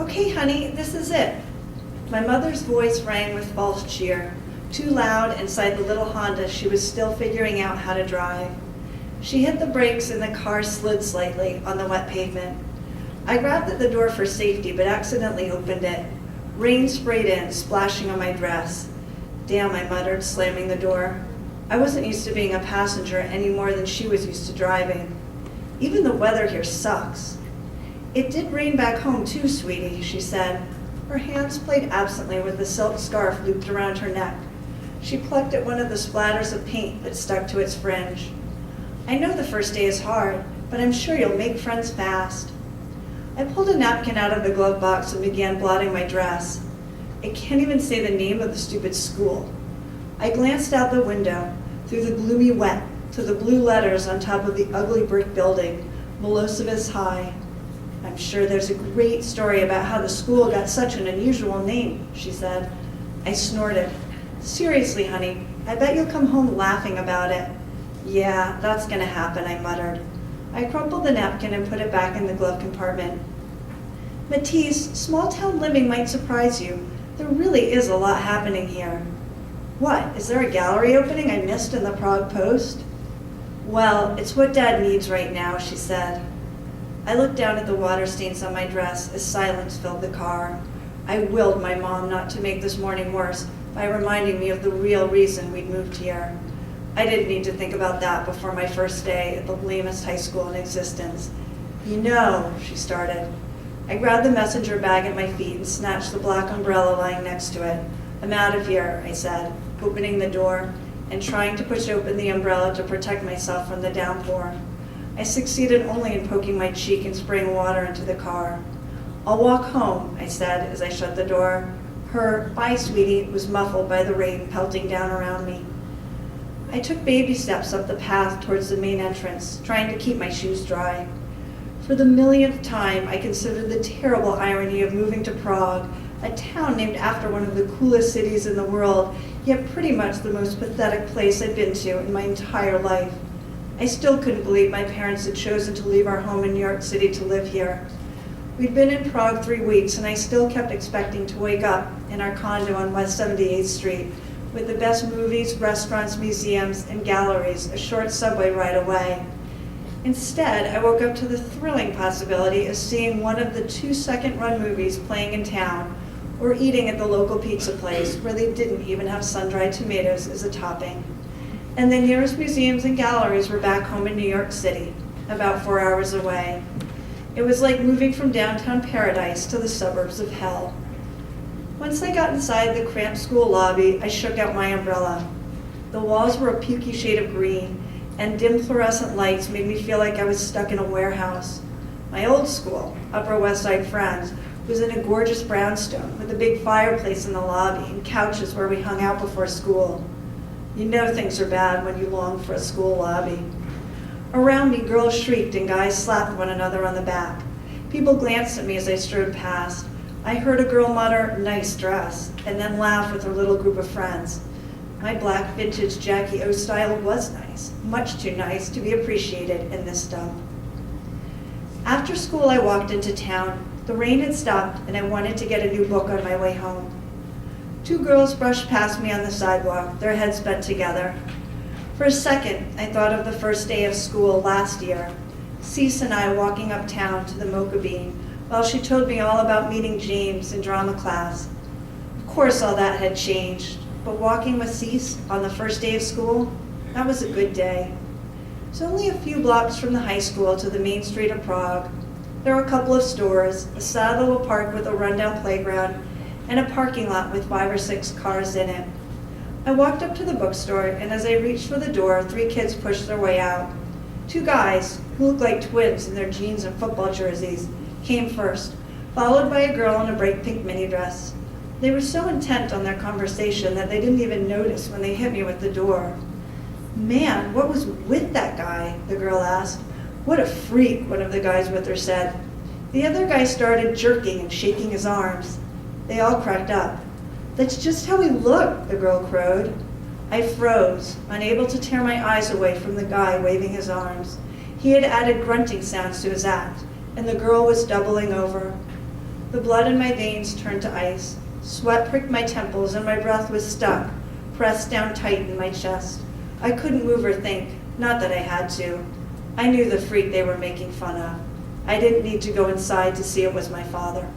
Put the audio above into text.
Okay, honey, this is it. My mother's voice rang with false cheer, too loud inside the little Honda she was still figuring out how to drive. She hit the brakes and the car slid slightly on the wet pavement. I grabbed at the door for safety, but accidentally opened it. Rain sprayed in, splashing on my dress. Damn, I muttered, slamming the door. I wasn't used to being a passenger any more than she was used to driving. Even the weather here sucks. It did rain back home too, sweetie, she said. Her hands played absently with the silk scarf looped around her neck. She plucked at one of the splatters of paint that stuck to its fringe. I know the first day is hard, but I'm sure you'll make friends fast. I pulled a napkin out of the glove box and began blotting my dress. I can't even say the name of the stupid school. I glanced out the window, through the gloomy wet, to the blue letters on top of the ugly brick building, Milosevic High. I'm sure there's a great story about how the school got such an unusual name, she said. I snorted. Seriously, honey, I bet you'll come home laughing about it. Yeah, that's gonna happen, I muttered. I crumpled the napkin and put it back in the glove compartment. Matisse, small-town living might surprise you. There really is a lot happening here. What, is there a gallery opening I missed in the Prague Post? Well, it's what Dad needs right now, she said. I looked down at the water stains on my dress as silence filled the car. I willed my mom not to make this morning worse by reminding me of the real reason we'd moved here. I didn't need to think about that before my first day at the lamest high school in existence. You know, she started. I grabbed the messenger bag at my feet and snatched the black umbrella lying next to it. I'm out of here, I said, opening the door and trying to push open the umbrella to protect myself from the downpour. I succeeded only in poking my cheek and spraying water into the car. I'll walk home, I said as I shut the door. Her "bye, sweetie" was muffled by the rain pelting down around me. I took baby steps up the path towards the main entrance, trying to keep my shoes dry. For the millionth time, I considered the terrible irony of moving to Prague, a town named after one of the coolest cities in the world, yet pretty much the most pathetic place I'd been to in my entire life. I still couldn't believe my parents had chosen to leave our home in New York City to live here. We'd been in Prague 3 weeks, and I still kept expecting to wake up in our condo on West 78th Street, with the best movies, restaurants, museums, and galleries a short subway ride away. Instead, I woke up to the thrilling possibility of seeing one of the 2 second-run movies playing in town, or eating at the local pizza place where they didn't even have sun-dried tomatoes as a topping. And the nearest museums and galleries were back home in New York City, about 4 hours away. It was like moving from downtown paradise to the suburbs of hell. Once I got inside the cramped school lobby, I shook out my umbrella. The walls were a pukey shade of green, and dim fluorescent lights made me feel like I was stuck in a warehouse. My old school, Upper West Side Friends, was in a gorgeous brownstone with a big fireplace in the lobby and couches where we hung out before school. You know things are bad when you long for a school lobby. Around me, girls shrieked and guys slapped one another on the back. People glanced at me as I strode past. I heard a girl mutter, "Nice dress," and then laugh with her little group of friends. My black vintage Jackie O style was nice, much too nice to be appreciated in this dump. After school, I walked into town. The rain had stopped, and I wanted to get a new book on my way home. 2 girls brushed past me on the sidewalk, their heads bent together. For a second, I thought of the first day of school last year, Cece and I walking uptown to the Mocha Bean, while she told me all about meeting James in drama class. Of course all that had changed, but walking with Cece on the first day of school, that was a good day. It's only a few blocks from the high school to the main street of Prague. There are a couple of stores, a sad little park with a rundown playground, and a parking lot with 5 or 6 cars in it. I walked up to the bookstore, and as I reached for the door, 3 kids pushed their way out. 2 guys, who looked like twins in their jeans and football jerseys, came first, followed by a girl in a bright pink mini dress. They were so intent on their conversation that they didn't even notice when they hit me with the door. "Man, what was with that guy?" the girl asked. "What a freak," one of the guys with her said. The other guy started jerking and shaking his arms. They all cracked up. "That's just how he looked," the girl crowed. I froze, unable to tear my eyes away from the guy waving his arms. He had added grunting sounds to his act, and the girl was doubling over. The blood in my veins turned to ice. Sweat pricked my temples and my breath was stuck, pressed down tight in my chest. I couldn't move or think, not that I had to. I knew the freak they were making fun of. I didn't need to go inside to see it was my father.